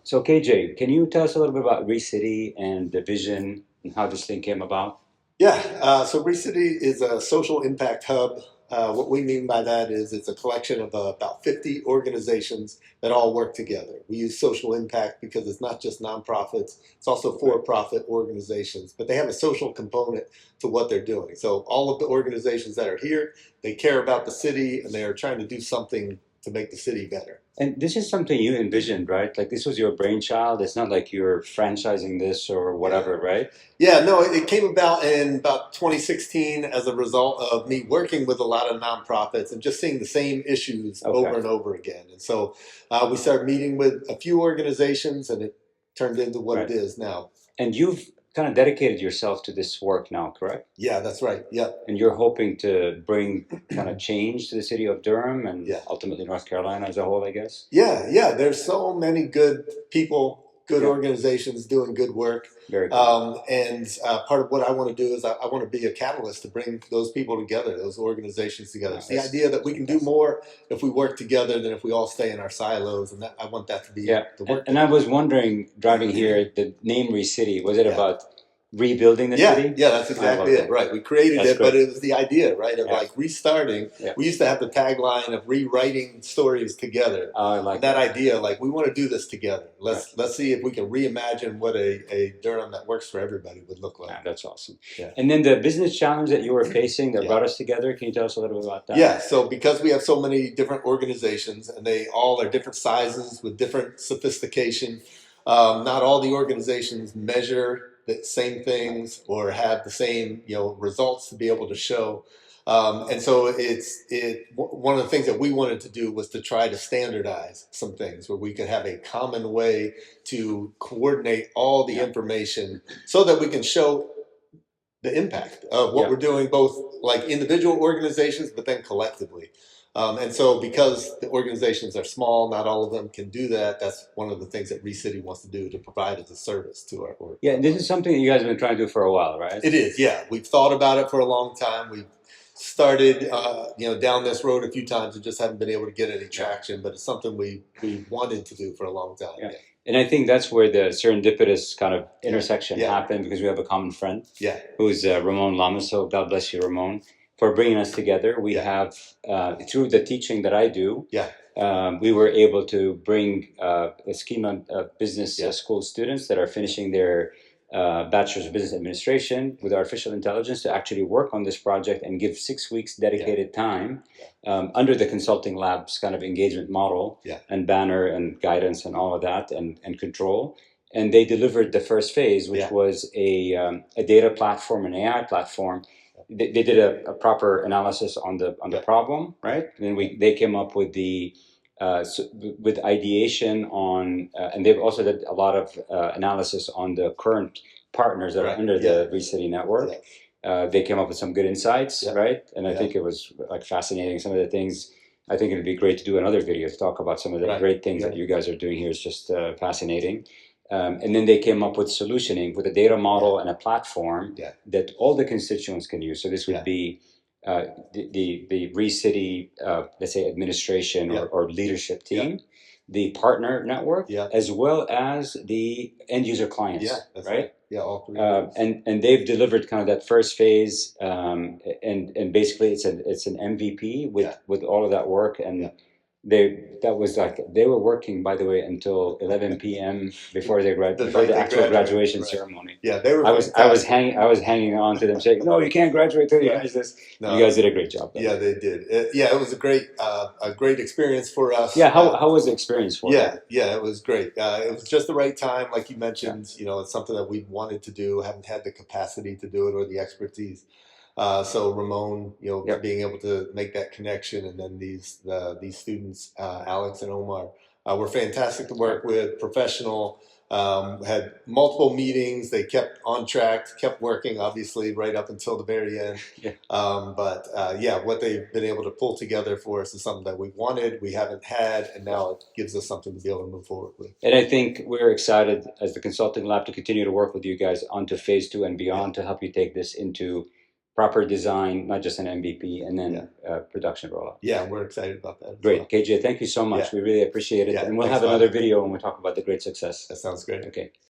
So KJ, can you tell us a little bit about ReCity and the vision and how this thing came about? Yeah, so ReCity is a social impact hub. What we mean by that is it's a collection of about 50 organizations that all work together. We use social impact because it's not just nonprofits, it's also Right. for-profit organizations, but they have a social component to what they're doing. So all of the organizations that are here, they care about the city and they are trying to do something to make the city better. And this is something you envisioned, right? Like this was your brainchild. It's not like you're franchising this or Yeah. whatever, right? Yeah, no, it came about in about 2016 as a result of me working with a lot of nonprofits and just seeing the same issues over Okay. and over again. And so we started meeting with a few organizations and it turned into what it Right. is now. And you've kind of dedicated yourself to this work now, correct? Yeah, that's right. Yeah, And you're hoping to bring kind of change to the city of Durham and yeah. ultimately North Carolina as a whole, I guess. Yeah. There's so many good people, good Yeah. organizations doing good work. Very cool. And part of what I want to do is I want to be a catalyst to bring those people together, those organizations together. It's the That's idea that we can do fantastic. more if we work together than if we all stay in our silos. And I want that to be Yeah, the and, work and that I we was do. wondering, driving here, the name ReCity, was it Yeah. about rebuilding the city? Yeah, that's I exactly love it. that. Right. We created That's it, but great. it was the idea, right, of Yeah, like restarting. yeah. We used to have the tagline of rewriting stories together. Oh, I And like that that. idea, like we want to do this together. Right. Let's see if we can reimagine what a Durham that works for everybody would look like. Yeah, that's awesome. Yeah. And then the business challenge that you were facing that Yeah. brought us together, can you tell us a little bit about that? Yeah, so because we have so many different organizations and they all are different sizes with different sophistication, not all the organizations measure the same Right. things or have the same results to be able to show. And so one of the things that we wanted to do was to try to standardize some things where we could have a common way to coordinate all the Yeah. information so that we can show the impact of what Yeah. we're doing, both like individual organizations, but then collectively. And so, because the organizations are small, not all of them can do that. That's one of the things that ReCity wants to do to provide as a service to Yeah, our and this is something that you guys have been trying to do for a while, right? It is, yeah. We've thought about it for a long time. We've started, down this road a few times and just haven't been able to get any Yeah. traction. But it's something we wanted to do for a long time. Yeah. Yeah, And I think that's where the serendipitous kind of yeah, intersection yeah, happened because we have a common friend yeah, who's Ramon Lamaso. God bless you, Ramon, for bringing us together. We yeah, have, through the teaching that I do, yeah, we were able to bring the Schema Business yeah, School students that are finishing their Bachelor's of Business Administration with artificial intelligence to actually work on this project and give 6 weeks yeah, dedicated time yeah, under the consulting labs kind of engagement model yeah, and banner and guidance and all of that and control. And they delivered the first phase, which yeah, was a data platform, an AI platform. They did a proper analysis on the yeah, problem, yeah, right? And then they came up with with ideation on, and they've also did a lot of analysis on the current partners that are right, under yeah, the ReCity yeah, Network. They came up with some good insights, yeah, right? And I yeah, think it was like fascinating. Some of the things, I think it'd be great to do another video to talk about some of the right, great things yeah, that you guys are doing here. It's just fascinating. And then they came up with solutioning with a data yeah, model and a platform yeah, that all the constituents can use. So this would yeah, be the ReCity, let's say, administration yeah, or leadership yeah, team, the partner network, yeah, as well as the end user yeah, clients, that's right. right? Yeah, all three of those. And they've delivered kind of that first phase, and basically it's an MVP Yeah, with all of that work, yeah. and that was like they were working, by the way, until 11 p.m. The before night the they actual graduated, graduation right. ceremony. Yeah, they were I was fantastic. hanging on to them saying, no, you can't graduate till you Right. finish this. You No, guys did a great job though. yeah, they did. Yeah, it was a great experience for us. Yeah, how was the experience for you? Yeah, it was great. It was just the right time, like you Yeah, mentioned. It's something that we wanted to do, haven't had the capacity to do it or the expertise. So Ramon, yep, being able to make that connection, and then these students, Alex and Omar, were fantastic to right. work with, professional. Had multiple meetings. They kept on track, kept working, obviously, right up until the very end. Yeah. But yeah, what they've been able to pull together for us is something that we wanted, we haven't had, and now it gives us something to be able to move forward with. And I think we're excited as the consulting lab to continue to work with you guys onto phase two and Yeah, beyond to help you take this into proper design, not just an MVP, and then production rollout. Yeah, we're excited about that as Great. well. KJ, thank you so much. Yeah. We really appreciate it. Yeah, And we'll thanks, have another Bobby. video when we talk about the great success. That sounds great. Okay.